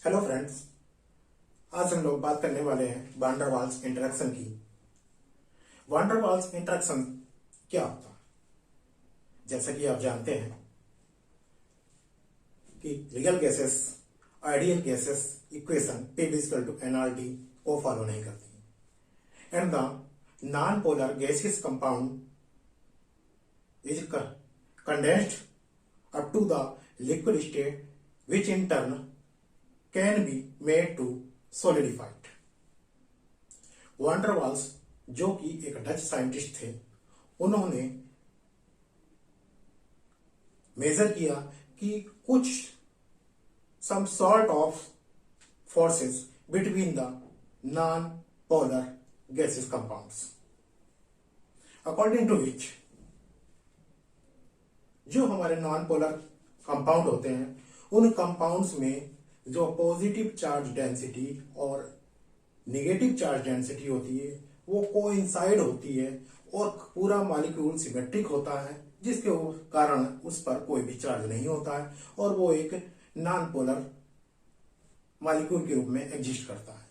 Hello friends, आज हम लोग बात करने वाले हैं वान डेर वाल्स इंटरेक्शन की। वान डेर वाल्स इंटरेक्शन क्या होता है? जैसा कि आप जानते हैं कि real gases ideal gases equation P equal to nRT को फॉलो नहीं करती and the non polar gaseous compound is condensed up to the liquid state which in turn can be made to solidified। Van der Waals जो कि एक Dutch scientist थे, उन्होंने major किया कि कुछ some sort of forces between the non polar gases compounds, according to which जो हमारे नॉन पोलर कंपाउंड होते हैं, उन कंपाउंड्स में जो पॉजिटिव चार्ज डेंसिटी और नेगेटिव चार्ज डेंसिटी होती है वो कोइंसाइड होती है और पूरा मॉलिक्यूल सिमेट्रिक होता है, जिसके कारण उस पर कोई भी चार्ज नहीं होता है और वो एक नॉन पोलर मॉलिक्यूल के रूप में एग्जिस्ट करता है।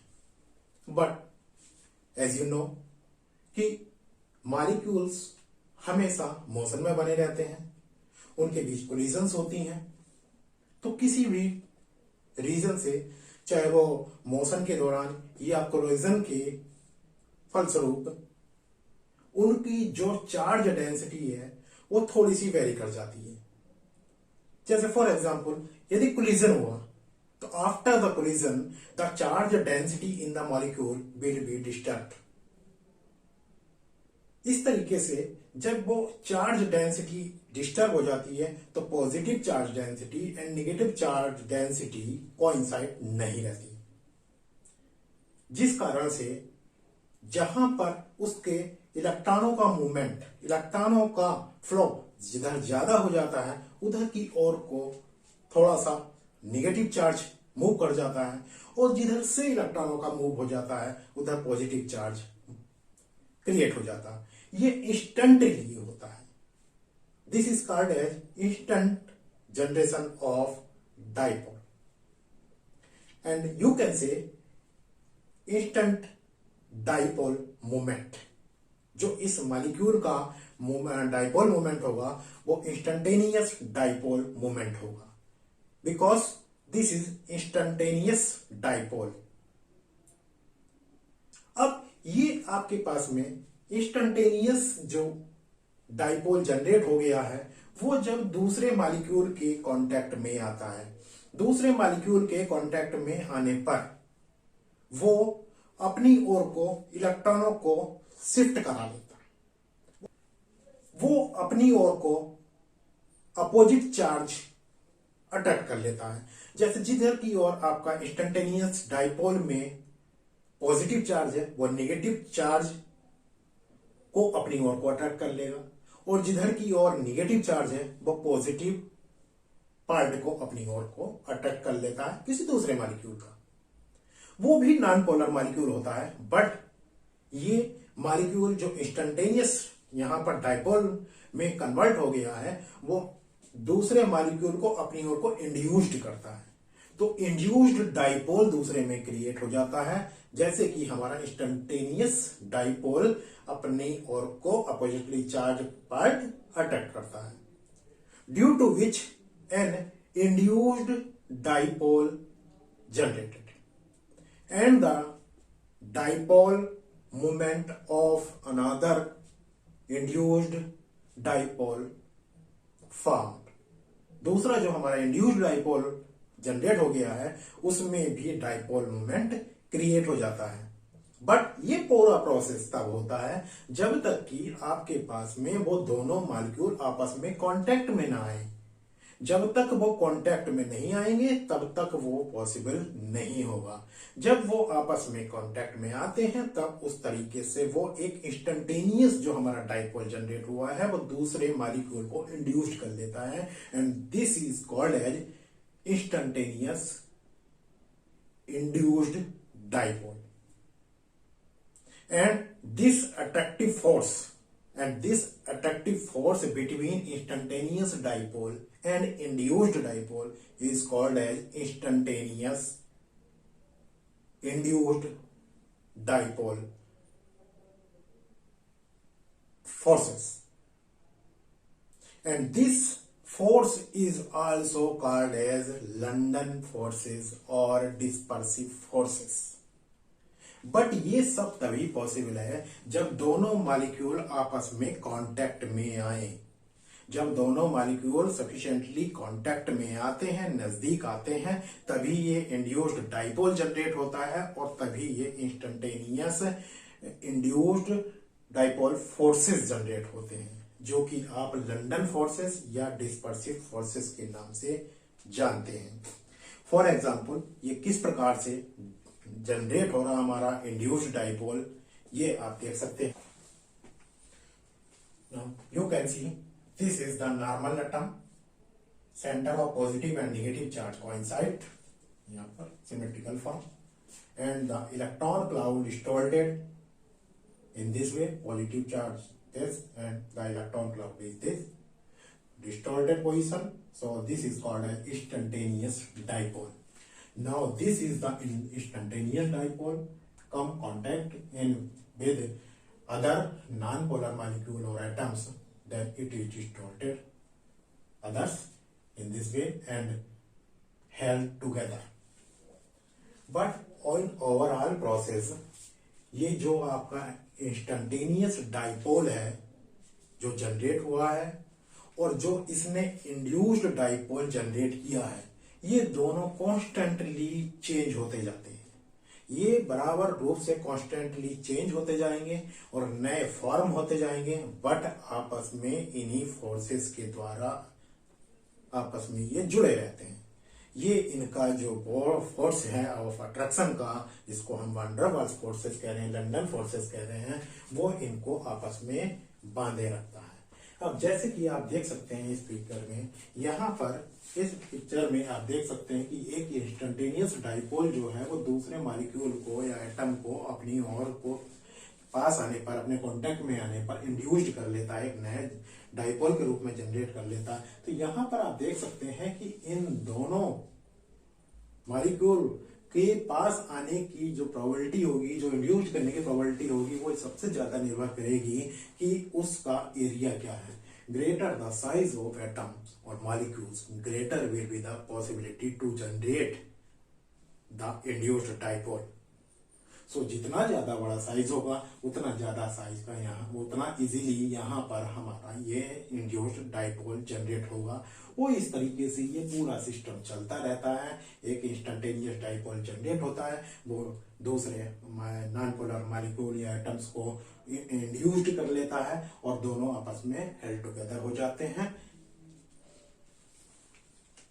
बट एज यू नो कि मॉलिक्यूल्स हमेशा मोशन में बने रहते हैं, उनके बीच कोलिजन्स होती हैं, तो किसी भी रीजन से, चाहे वो मोशन के दौरान या कोलिजन के फलस्वरूप, उनकी जो चार्ज डेंसिटी है वो थोड़ी सी वेरी कर जाती है। जैसे फॉर एग्जांपल, यदि कोलिजन हुआ तो after the collision the charge density in the molecule will be disturbed. इस तरीके से जब वो चार्ज डेंसिटी डिस्टर्ब हो जाती है तो positive charge density and negative charge density coincide नहीं रहती, जिस कारण से जहां पर उसके इलेक्ट्रॉनों का मूवमेंट, इलेक्ट्रॉनों का फ्लो जिधर ज्यादा हो जाता है उधर की ओर को थोड़ा सा नेगेटिव चार्ज मूव कर जाता है और जिधर से इलेक्ट्रॉनों का मूव हो जाता है उधर पॉजिटिव चार्ज क्रिएट हो जाता है। ये इंस्टेंटली होता है। This is called as instant generation of dipole and you can say instant dipole moment. जो इस मॉलिक्यूल का डाइपोल मोमेंट होगा वो इंस्टेंटेनियस डाइपोल मोमेंट होगा, because this is instantaneous dipole. अब ये आपके पास में इंस्टेंटेनियस जो डाइपोल जनरेट हो गया है वो जब दूसरे मॉलिक्यूल के कांटेक्ट में आता है, दूसरे मॉलिक्यूल के कांटेक्ट में आने पर वो अपनी ओर को इलेक्ट्रॉनों को शिफ्ट करा लेता है, वो अपनी ओर को अपोजिट चार्ज अट्रैक्ट कर लेता है। जैसे जिधर की ओर आपका इंस्टेंटेनियस डाइपोल में पॉजिटिव चार्ज है वो नेगेटिव चार्ज को अपनी ओर को अट्रैक्ट कर लेगा और जिधर की ओर नेगेटिव चार्ज है वो पॉजिटिव पार्ट को अपनी ओर को अट्रैक्ट कर लेता है किसी दूसरे मॉलिक्यूल का। वो भी नॉन पोलर मॉलिक्यूल होता है, बट ये मॉलिक्यूल जो इंस्टेंटेनियस यहां पर डाइपोल में कन्वर्ट हो गया है वो दूसरे मॉलिक्यूल को अपनी ओर को इंड्यूस्ड करता है, तो इंड्यूस्ड डाइपोल दूसरे में क्रिएट हो जाता है। जैसे कि हमारा इंस्टेंटेनियस डाइपोल अपनी ओर को अपोजिटली चार्ज पार्ट अट्रैक्ट करता है, due to which an induced dipole generated and the dipole movement of another induced dipole formed. दूसरा जो हमारा इंड्यूस्ड डाइपोल जनरेट हो गया है उसमें भी डाइपोल मूवमेंट क्रिएट हो जाता है। बट ये पूरा प्रोसेस तब होता है जब तक कि आपके पास में वो दोनों मॉलिक्यूल आपस में कांटेक्ट में ना आए। जब तक वो कांटेक्ट में नहीं आएंगे तब तक वो पॉसिबल नहीं होगा। जब वो आपस में कांटेक्ट में आते हैं तब उस तरीके से वो एक इंस्टेंटेनियस जो हमारा डाइपोल जनरेट हुआ है वो दूसरे मॉलिक्यूल को इंड्यूस्ड कर लेता है and this is called as instantaneous induced dipole। And this attractive force between instantaneous dipole and induced dipole is called as instantaneous induced dipole forces, and this force is also called as London forces or dispersive forces. But ये सब तभी possible है जब दोनों molecule आपस में contact में आए। जब दोनों मॉलिक्यूल सफिशिएंटली कांटेक्ट में आते हैं, नजदीक आते हैं, तभी ये इंड्यूस्ड डाइपोल जनरेट होता है और तभी ये instantaneous induced dipole forces generate होते हैं, जो कि आप लंदन फोर्सेस या डिस्पर्सिव फोर्सेस के नाम से जानते हैं। फॉर एग्जाम्पल, ये किस प्रकार से जनरेट हो रहा हमारा इंड्यूस्ड डाइपोल, ये आप देख सकते हैं। You can see this is the normal atom, centre of positive and negative charge coincide, यहाँ पर symmetrical form, and the electron cloud distorted in this way, positive charge this and the electron cloud is this distorted position, so this is called an instantaneous dipole. Now this is the instantaneous dipole come contact in with other non-polar molecule or atoms, then it is distorted others in this way and held together. But on overall process, ये जो आपका instantaneous dipole है जो generate हुआ है और जो इसने इंड्यूस्ड डाइपोल जनरेट किया है, ये दोनों कॉन्स्टेंटली चेंज होते जाते हैं। ये बराबर रूप से कॉन्स्टेंटली चेंज होते जाएंगे और नए फॉर्म होते जाएंगे, बट आपस में इन्हीं फोर्सेस के द्वारा आपस में ये जुड़े रहते हैं। ये इनका जो फोर्स है ऑफ अट्रैक्शन का, जिसको हम वान डर वाल्स फोर्सेस कह रहे हैं, लंदन फोर्सेस कह रहे हैं, वो इनको आपस में बांधे रखता है। अब जैसे कि आप देख सकते हैं इस पिक्चर में, यहाँ पर इस पिक्चर में आप देख सकते हैं कि एक इंस्टेंटेनियस डाइपोल जो है वो दूसरे मॉलिक्यूल को या एटम को अपनी ओर को पास आने पर, अपने कांटेक्ट में आने पर इंड्यूस्ड कर लेता है, एक नए डाइपोल के रूप में जनरेट कर लेता है। तो यहां पर आप देख सकते हैं कि इन दोनों मॉलिक्यूल के पास आने की जो प्रोबेबिलिटी होगी, जो इंड्यूस्ड करने की प्रोबेबिलिटी होगी, वो सबसे ज्यादा निर्भर करेगी कि उसका एरिया क्या है। Greater the size of atoms और molecules, greater will be the possibility to generate the induced dipole. So जितना ज्यादा बड़ा साइज होगा उतना ज्यादा साइज का यहाँ, उतना इजीली यहाँ पर हमारा ये इंड्यूस्ड डाइपोल जनरेट होगा। वो इस तरीके से ये पूरा सिस्टम चलता रहता है। एक इंस्टेंटेनियस डाइपोल जनरेट होता है, वो दूसरे नॉन पोलर मॉलिक्यूल या एटम्स को इंड्यूस्ड कर लेता है और दोनों आपस में हेल्ड टुगेदर हो जाते हैं।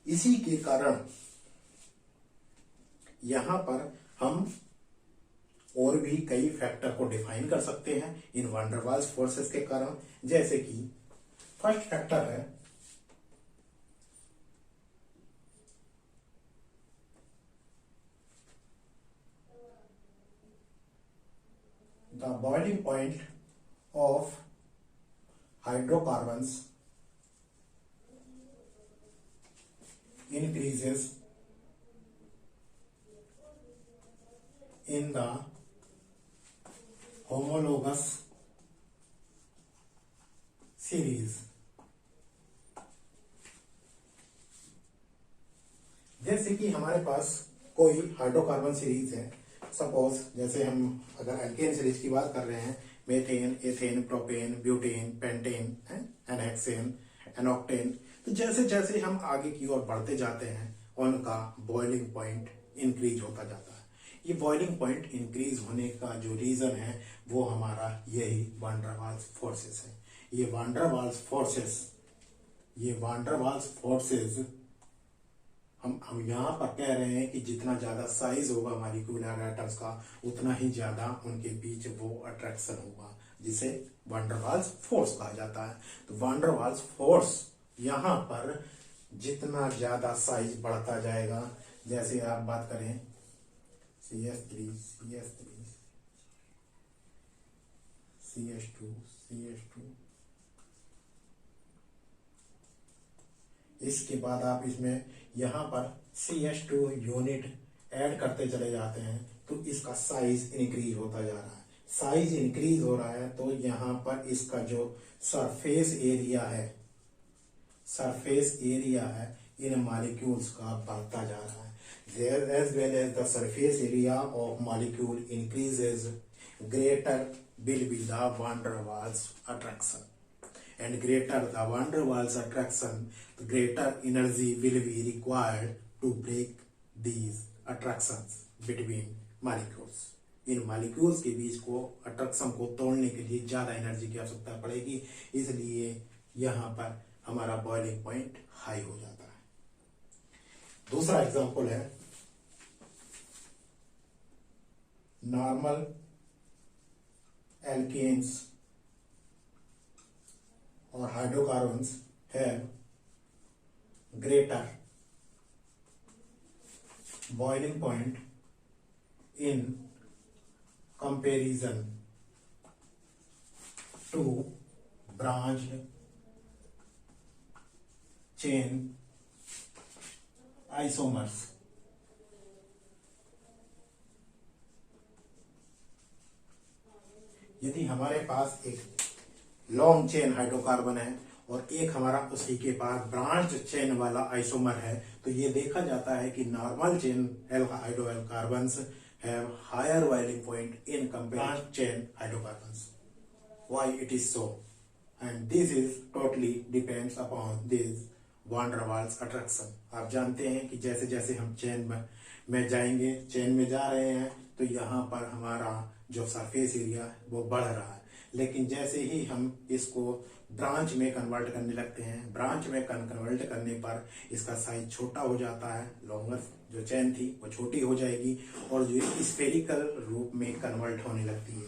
इसी के कारण यहां पर हम और भी कई फैक्टर को डिफाइन कर सकते हैं इन वान डर वाल्स फोर्सेस के कारण। जैसे कि फर्स्ट फैक्टर है the boiling point of hydrocarbons increases in the homologous series। जैसे कि हमारे पास कोई हाइड्रोकार्बन सीरीज है, सपोज जैसे हम अगर एल्केन सीरीज की बात कर रहे हैं, methane, ethane, propane, butane, pentane, n hexane, n octane, तो जैसे जैसे हम आगे की ओर बढ़ते जाते हैं उनका बॉइलिंग पॉइंट इंक्रीज होता जाता है। ये बॉइलिंग पॉइंट इंक्रीज होने का जो रीजन है वो हमारा यही वान डर वाल्स फोर्सेस है। ये वान डर वाल्स फोर्सेस हम यहाँ पर कह रहे हैं कि जितना ज्यादा साइज होगा मॉलिक्यूलर एटम्स का, उतना ही ज्यादा उनके बीच वो अट्रैक्शन होगा, जिसे वान डर वाल्स फोर्स कहा जाता है। तो वान डर वाल्स फोर्स यहाँ पर जितना ज्यादा साइज बढ़ता जाएगा, जैसे आप बात करें CH3, CH3, CH2, CH2, इसके बाद आप इसमें यहाँ पर CH2 यूनिट ऐड करते चले जाते हैं तो इसका साइज इंक्रीज होता जा रहा है। साइज इंक्रीज हो रहा है तो यहाँ पर इसका जो सरफेस एरिया है इन मॉलिक्यूल्स का बढ़ता जा रहा है। As well as the surface area of molecule increases, greater will be the van der Waals attraction. And greater the van der Waals attraction, the greater energy will be required to break these attractions between molecules. In molecules के बीच को attraction को तोड़ने के लिए ज्यादा energy की आवश्यकता पड़ेगी, इसलिए यहाँ पर हमारा बॉइलिंग पॉइंट हाई हो जाता है। दूसरा एग्जांपल है नॉर्मल एल्केन्स और hydrocarbons have greater boiling point in comparison to branched chain isomers. यदि हमारे पास एक लॉन्ग चेन हाइड्रोकार्बन है और एक हमारा उसी के पास ब्रांच चेन वाला आइसोमर है, तो ये देखा जाता है कि normal chain hydrocarbons have higher boiling point in comparison to chain hydrocarbons. Why it is so? And this is totally depends upon this van der Waals attraction. आप जानते हैं कि जैसे जैसे हम चेन में जाएंगे, चेन में जा रहे हैं, तो यहाँ पर हमारा जो सरफेस एरिया वो बढ़ रहा है, लेकिन जैसे ही हम इसको ब्रांच में कन्वर्ट करने लगते हैं, ब्रांच में कन्वर्ट करने पर इसका साइज छोटा हो जाता है, लॉन्गर जो चेन थी वो छोटी हो जाएगी और जो स्फेरिकल रूप में कन्वर्ट होने लगती है।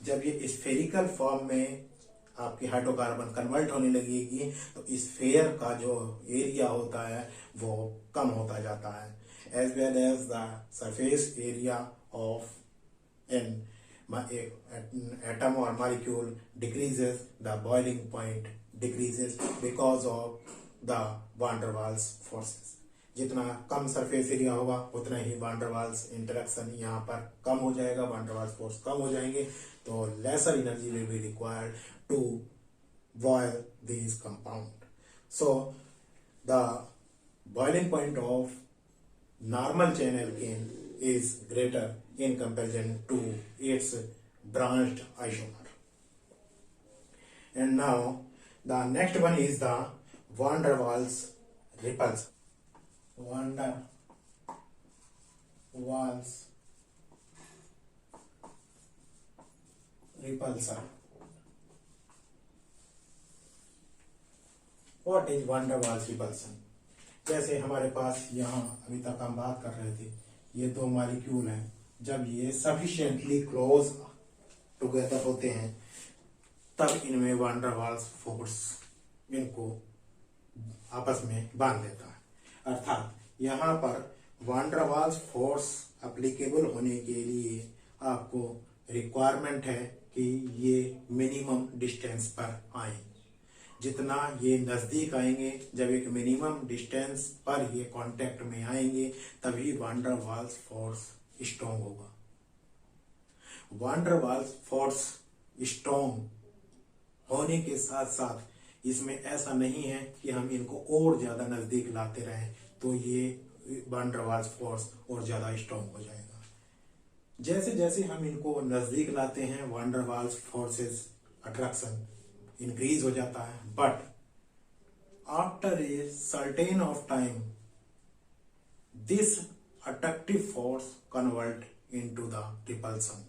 जब ये स्फेरिकल फॉर्म में आपकी हाइड्रोकार्बन कन्वर्ट होने लगेगी तो स्फेयर का जो एरिया होता है वो कम होता जाता है। As well as the surface area of an atom or molecule decreases, the boiling point decreases because of the van der Waals forces. जितना कम सरफेस एरिया होगा उतना ही van der Waals इंटरेक्शन यहाँ पर कम हो जाएगा, van der Waals फोर्स कम हो जाएंगे, तो lesser energy will be required to boil these compound. So the boiling point of normal chain alkane is greater in comparison to its branched isomer. And now the next one is the van der Waals repulsion. Van der Waals repulsion. What is van der Waals repulsion? जैसे हमारे पास यहाँ अभी तक हम बात कर रहे थे, ये दो मॉलिक्यूल हैं, जब ये सफिशिएंटली क्लोज टुगेदर होते हैं तब इनमें van der Waals फोर्स इनको आपस में बांध देता है। अर्थात यहाँ पर van der Waals force applicable होने के लिए आपको रिक्वायरमेंट है कि ये मिनिमम डिस्टेंस पर आए। जितना ये नजदीक आएंगे, जब एक मिनिमम डिस्टेंस पर ये कांटेक्ट में आएंगे तभी van der Waals force strong होगा। van der Waals force strong होने के साथ साथ इसमें ऐसा नहीं है कि हम इनको और ज्यादा नजदीक लाते रहें तो ये van der Waals फोर्स और ज्यादा स्ट्रॉन्ग हो जाएगा। जैसे जैसे हम इनको नजदीक लाते हैं van der Waals forces attraction increase हो जाता है, but after a certain of time this attractive force convert into the repulsion.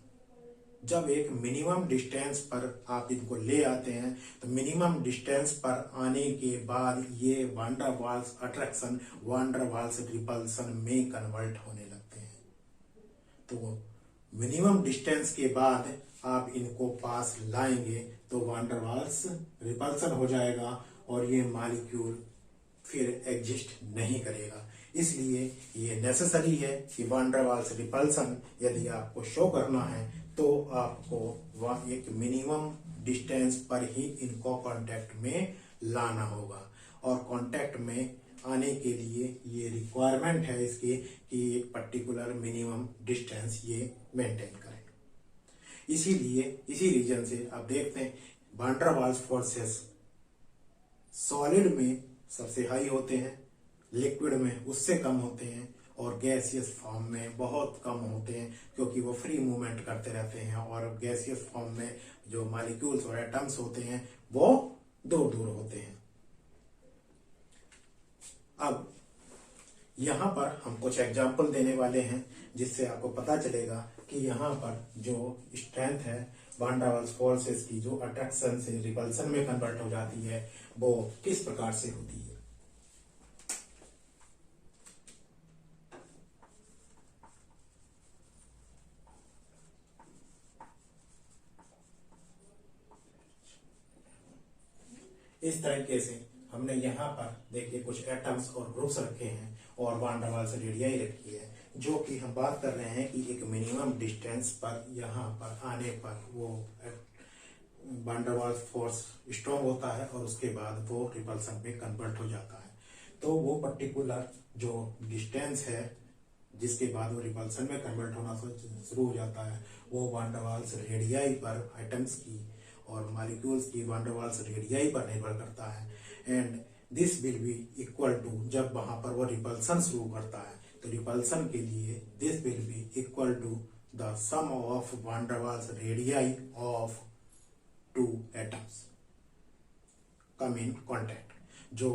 जब एक मिनिमम डिस्टेंस पर आप इनको ले आते हैं तो मिनिमम डिस्टेंस पर आने के बाद ये van der Waals attraction van der Waals repulsion में कन्वर्ट होने लगते हैं। तो मिनिमम डिस्टेंस के बाद आप इनको पास लाएंगे तो van der Waals रिपल्सन हो जाएगा और ये मॉलिक्यूल फिर एग्जिस्ट नहीं करेगा। इसलिए ये नेसेसरी है कि van der Waals रिपल्सन यदि आपको शो करना है तो आपको एक मिनिमम डिस्टेंस पर ही इनको कांटेक्ट में लाना होगा और कांटेक्ट में आने के लिए ये रिक्वायरमेंट है इसकी कि एक पर्टिकुलर मिनिमम डिस्टेंस ये मेंटेन करें। इसीलिए इसी रीजन से आप देखते हैं वान डेर वाल्स फोर्सेस सॉलिड में सबसे हाई होते हैं, लिक्विड में उससे कम होते हैं, और गैसियस फॉर्म में बहुत कम होते हैं, क्योंकि वो फ्री मूवमेंट करते रहते हैं। और गैसियस फॉर्म में जो मॉलिक्यूल्स और एटम्स होते हैं वो दूर दूर होते हैं। अब यहाँ पर हम कुछ एग्जाम्पल देने वाले हैं जिससे आपको पता चलेगा कि यहाँ पर जो स्ट्रेंथ है वान डेर वाल्स फोर्सेस की, जो अट्रैक्शन से रिपल्सन में कन्वर्ट हो जाती है, वो किस प्रकार से होती है। इस तरीके से हमने यहाँ पर देखिए कुछ एटम्स और ग्रुप्स रखे हैं और वान डेर वाल्स रेडियाई रखी है, जो कि हम बात कर रहे हैं कि एक मिनिमम डिस्टेंस पर यहाँ पर आने पर वो वान डेर वाल्स फोर्स स्ट्रॉन्ग होता है और उसके बाद वो रिपल्सन में कन्वर्ट हो जाता है। तो वो पर्टिकुलर जो डिस्टेंस है जिसके बाद वो रिपल्सन में कन्वर्ट होना शुरू हो जाता है, वो वान डेर वाल्स रेडियाई पर एटम्स की और मॉलिक्यूल्स की वान डेर वाल्स रेडियाई पर निर्भर करता है। And this will be equal to, जब वहां पर वो रिपल्सन शुरू करता है तो रिपल्सन के लिए this will be equal to the sum of van der Waals radii of two atoms come in contact. जो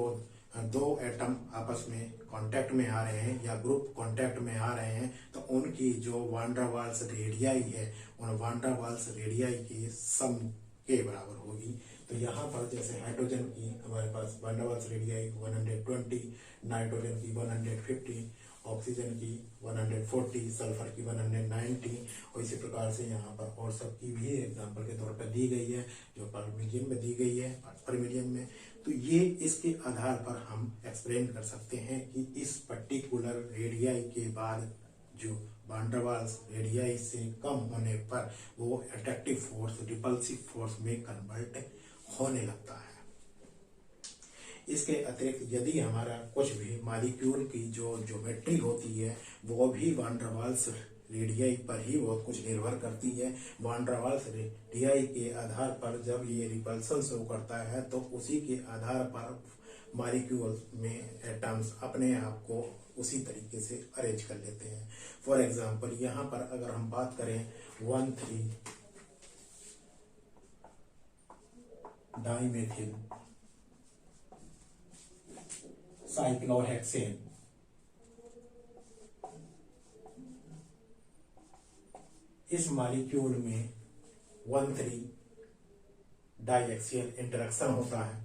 दो एटम आपस में कांटेक्ट में आ रहे हैं या ग्रुप कांटेक्ट में आ रहे हैं, तो उनकी जो वान डेर वाल्स रेडियाई है उन वान डेर वाल्स रेडियाई की सम के बराबर होगी। तो यहाँ पर जैसे हाइड्रोजन की हमारे पास वान डेर वाल्स रेडियाई 120, नाइट्रोजन की 150, ऑक्सीजन की 140, सल्फर की 190, और इसी प्रकार से यहाँ पर और सबकी भी एग्जांपल के तौर पर दी गई है, जो पर मिलियन में दी गई है, पर मिलियन में। तो ये इसके आधार पर हम एक्सप्लेन कर सकते हैं कि इस पर्टिकुलर रेडियाई के बाद जो वान डेर वाल्स रेडियाई से कम होने पर वो अट्रैक्टिव फोर्स रिपल्सिव फोर्स में कन्वर्ट होने लगता है। इसके अतिरिक्त यदि हमारा कुछ भी मॉलिक्यूल की जो ज्योमेट्री होती है वो भी वान डेर वाल्स रेडियाई पर ही बहुत कुछ निर्भर करती है। वान डेर वाल्स रेडियाई के आधार पर जब ये रिपल्सन शो करता है तो उसी के आधार पर मॉलिक्यूल्स में एटम्स अपने आप को उसी तरीके से अरेंज कर लेते हैं। फॉर एग्जाम्पल यहाँ पर अगर हम बात करें 1,3 डाइमेथिल साइक्लोहेक्सेन, इस मॉलिक्यूल में 1,3 डाइएक्सियल इंटरेक्शन होता है।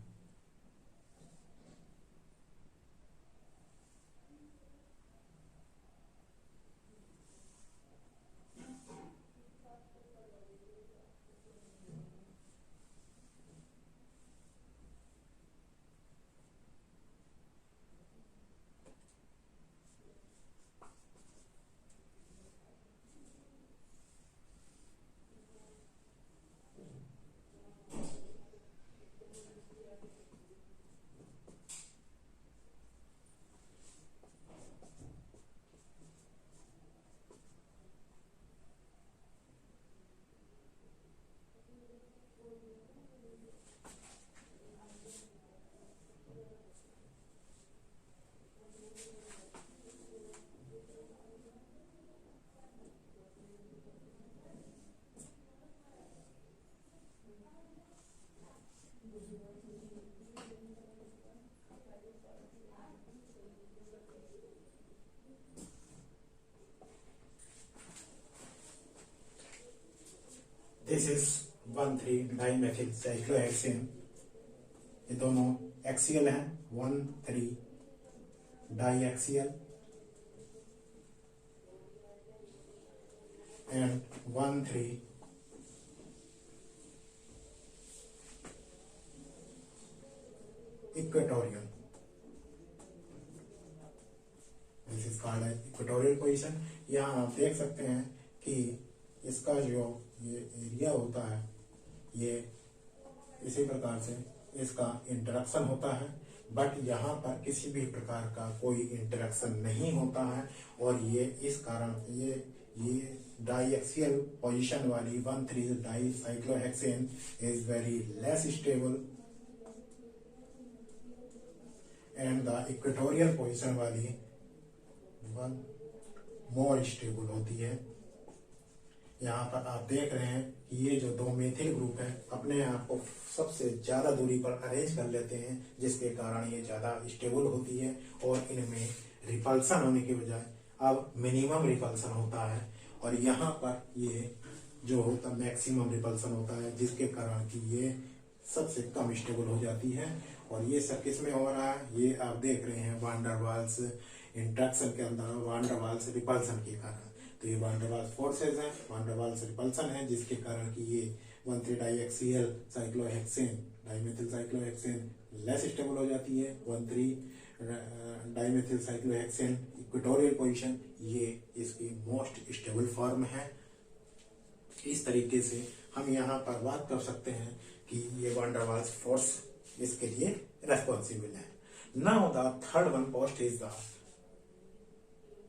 This is 1,3 dimethyl cyclohexane. ये दोनों एक्सियल हैं, 1,3 diaxial and 1,3 equatorial. This is called equatorial position. यहाँ आप देख सकते हैं कि इसका जो ये एरिया होता है ये इसी प्रकार से इसका इंटरेक्शन होता है। बट यहाँ पर किसी भी प्रकार का कोई इंटरेक्शन नहीं होता है, और ये इस कारण ये डाइएक्सियल पोजीशन वाली 1,3 dicyclohexane is very less stable, and the equatorial position वाली 1 मोर स्टेबल होती है। यहाँ पर आप देख रहे हैं कि ये जो 2 मेथिल ग्रुप है अपने आप को सबसे ज्यादा दूरी पर अरेंज कर लेते हैं, जिसके कारण ये ज्यादा स्टेबल होती है, और इनमें रिपल्सन होने के बजाय अब मिनिमम रिपल्सन होता है, और यहाँ पर ये जो होता मैक्सिमम रिपल्सन होता है, जिसके कारण कि ये सबसे कम स्टेबल हो जाती है। और ये सब किस में हो रहा है, ये आप देख रहे हैं वान डेर वाल्स इंट्रैक्शन के अंदर, वान डेर वाल्स रिपल्सन के कारण। तो ये वान डेर वाल्स फोर्सेज है, वान डेर वाल्स रिपल्सन है, जिसके कारण कि ये 1,3 diaxial cyclohexane dimethyl cyclohexane less stable हो जाती है। 1,3 डाइमेथिल साइक्लोहेक्सेन इक्वेटोरियल पोजीशन ये इसकी मोस्ट स्टेबल फॉर्म है। इस तरीके से हम यहाँ पर बात कर सकते हैं कि ये वान डेर वाल्स फोर्स इसके लिए रेस्पॉन्सिबल है। Now the third one post is the,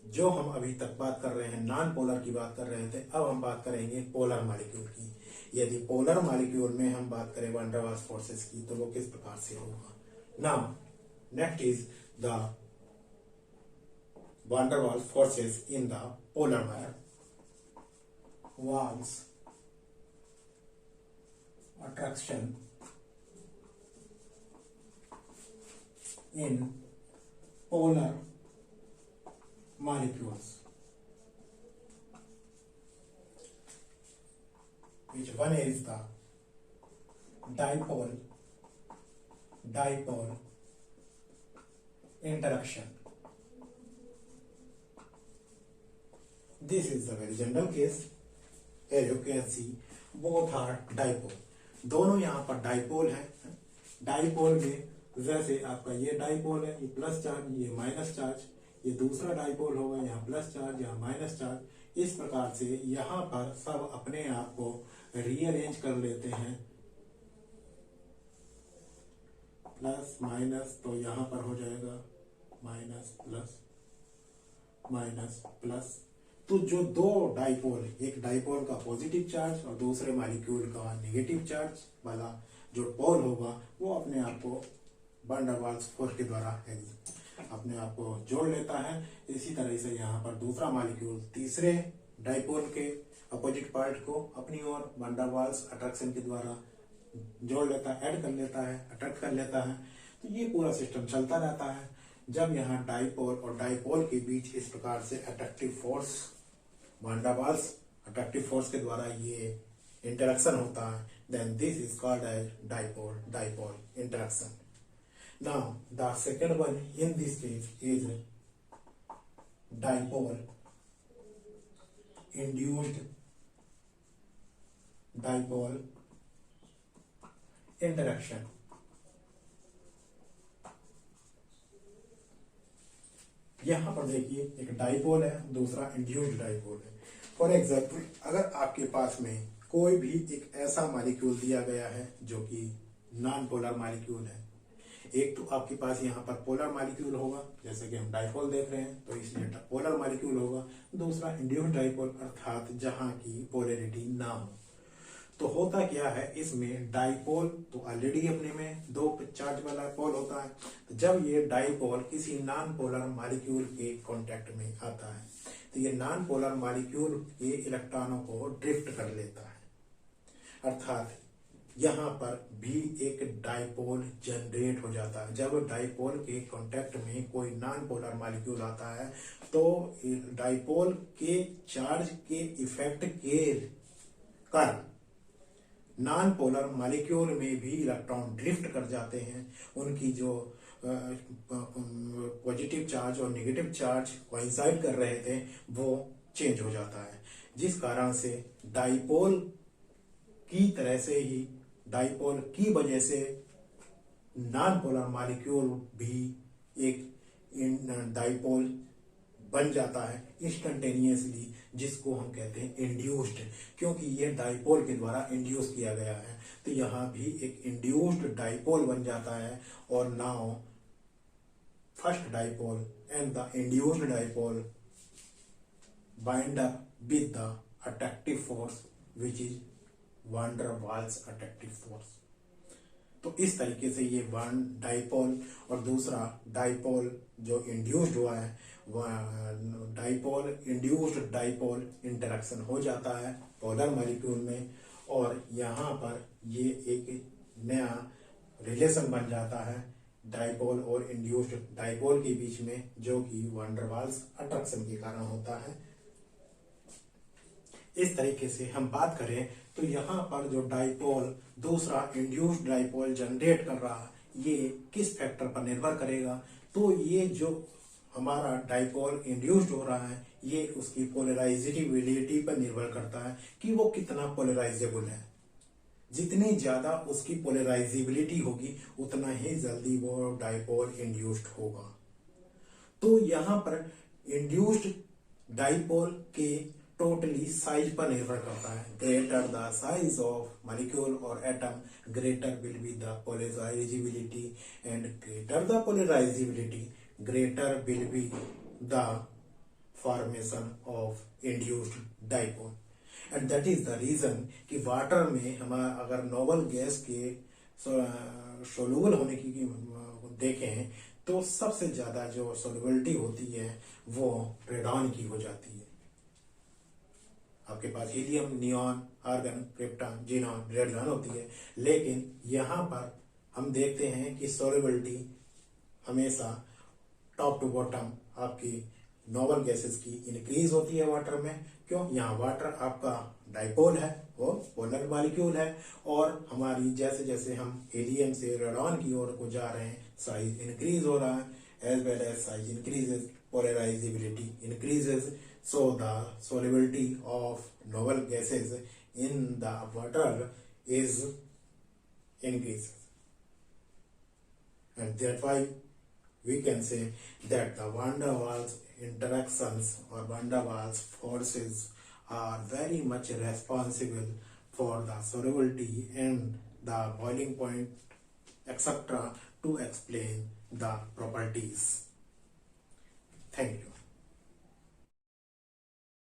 जो हम अभी तक बात कर रहे हैं नॉन पोलर की बात कर रहे थे, अब हम बात करेंगे पोलर मॉलिक्यूल की। यदि पोलर मॉलिक्यूल में हम बात करें वान डेर वाल्स फोर्सेस की, तो वो किस प्रकार से होगा। Now next is the van der Waals forces in the polar Waals attraction in polar molecules, which one is the dipole interaction. This is the very general case. Here you can see both are dipole, दोनों यहाँ पर dipole है। Dipole में जैसे आपका ये dipole है, ये प्लस चार्ज, ये माइनस चार्ज, ये दूसरा डाइपोल होगा, यहाँ प्लस चार्ज, यहाँ माइनस चार्ज। इस प्रकार से यहाँ पर सब अपने आप को रीअरेंज कर लेते हैं, प्लस माइनस, तो यहाँ पर हो जाएगा माइनस प्लस माइनस प्लस। तो जो दो डाइपोल, एक डाइपोल का पॉजिटिव चार्ज और दूसरे मॉलिक्यूल का नेगेटिव चार्ज वाला जो पोल होगा, वो अपने आप को वान डेर वाल्स फोर्स के द्वारा अपने आप को जोड़ लेता है। इसी तरह से यहाँ पर दूसरा मॉलिक्यूल तीसरे डाइपोल के अपोजिट पार्ट को अपनी ओर वान डेर वाल्स अट्रैक्शन के द्वारा जोड़ लेता है, ऐड कर लेता है, अट्रैक्ट कर लेता है। तो ये पूरा सिस्टम चलता रहता है। जब यहाँ डाइपोल और डाइपोल के बीच इस प्रकार से attractive force, van der Waals attractive force के द्वारा ये इंटरेक्शन होता है, then this is called as dipole interaction. Now the second one in this case is dipole induced dipole interaction. यहां पर देखिए एक डाइपोल है, दूसरा इंड्यूस्ड डाइपोल है। फॉर एग्जाम्पल, अगर आपके पास में कोई भी एक ऐसा मॉलिक्यूल दिया गया है जो कि नॉन पोलर मॉलिक्यूल है, एक तो आपके पास यहाँ पर पोलर मॉलिक्यूल होगा, जैसे कि हम डाइपोल देख रहे हैं, तो इसलिए पोलर मॉलिक्यूल होगा। दूसरा इंड्यूस्ड डाइपोल, अर्थात जहां की पोलैरिटी ना हो। तो होता क्या है इसमें, डाइपोल तो ऑलरेडी अपने में 2 चार्ज वाला पोल होता है। तो जब ये डाइपोल किसी नॉन पोलर मॉलिक्यूल के कांटेक्ट में आता है, तो ये नॉन पोलर मॉलिक्यूल के इलेक्ट्रॉनों को ड्रिफ्ट कर लेता है, अर्थात यहाँ पर भी एक डाइपोल जनरेट हो जाता है। जब डाइपोल के कांटेक्ट में कोई नॉन पोलर मॉलिक्यूल आता है, तो डाइपोल के चार्ज के इफेक्ट के कारण नॉन पोलर मॉलिक्यूल में भी इलेक्ट्रॉन ड्रिफ्ट कर जाते हैं। उनकी जो पॉजिटिव चार्ज और नेगेटिव चार्ज कोइंसाइड कर रहे थे, वो चेंज हो जाता है, जिस कारण से डाइपोल की तरह से ही, डाइपोल की वजह से नॉन पोलर मॉलिक्यूल भी एक डाइपोल बन जाता है इंस्टेंटेनियसली, जिसको हम कहते हैं इंड्यूस्ड, क्योंकि ये डाइपोल के द्वारा इंड्यूस किया गया है। तो यहाँ भी एक इंड्यूस्ड डाइपोल बन जाता है, और now first dipole and the induced dipole bind up with the attractive force which is van der Waals attractive force। तो इस तरीके से ये वन डाइपोल और दूसरा डाइपोल जो इंड्यूस्ड हुआ है वह डाइपोल इंड्यूस्ड डाइपोल इंटरेक्शन हो जाता है पोलर मॉलिक्यूल में, और यहाँ पर ये एक नया रिलेशन बन जाता है डाइपोल और इंड्यूस्ड डाइपोल के बीच में, जो कि van der Waals अट्रैक्शन के कारण होता है। इस तरीके से हम बात करें तो यहाँ पर जो डाइपोल दूसरा इंड्यूस्ड डाइपोल जनरेट कर रहा है ये किस फैक्टर पर निर्भर करेगा, तो ये जो हमारा डाइपोल इंड्यूस्ड हो रहा है ये उसकी पोलराइजेबिलिटी पर निर्भर करता है कि वो कितना पोलराइजेबल है। जितनी ज्यादा उसकी पोलराइजेबिलिटी होगी उतना ही जल्दी वो डाइपोल इंड्यूस्ड होगा। तो यहाँ पर इंड्यूस्ड डाइपोल के टोटली साइज पर निर्भर करता है। Greater the size of molecule और atom greater will be the polarizability, and greater the polarizability greater will be the formation of induced dipole. And that is the reason कि water में हमारा अगर noble gas के soluble होने की देखें तो सबसे ज्यादा जो सोलुबिलिटी होती है वो रेडॉन की हो जाती है। आपके पास helium, neon, argon, krypton, xenon, radon होती है, लेकिन यहाँ पर हम देखते हैं कि सोलुबिलिटी हमेशा टॉप टू बॉटम आपकी नोबल गैसेस की इंक्रीज होती है वाटर में। क्यों? यहाँ वाटर आपका डाइपोल है, वो पोलर मॉलिक्यूल है, और हमारी जैसे जैसे हम हीलियम से रेडॉन की ओर को जा रहे हैं साइज इंक्रीज हो रहा है, as well as size increases polarizability increases, so the solubility of noble gases in the water is increases, and that's why we can say that the van der Waals interactions or van der Waals forces are very much responsible for the solubility and the boiling point etc. to explain the properties. Thank you.